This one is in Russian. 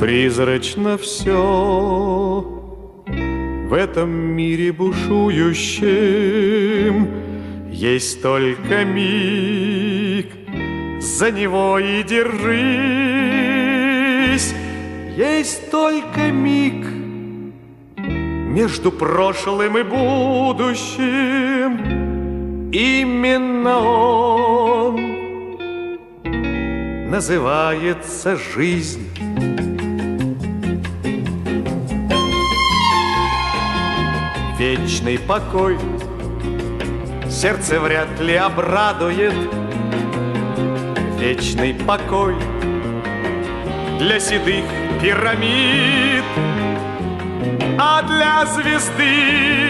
Призрачно все в этом мире бушующем. Есть только миг, за него и держись. Есть только миг между прошлым и будущим. Именно он называется жизнь. Вечный покой сердце вряд ли обрадует. Вечный покой для седых пирамид, а для звезды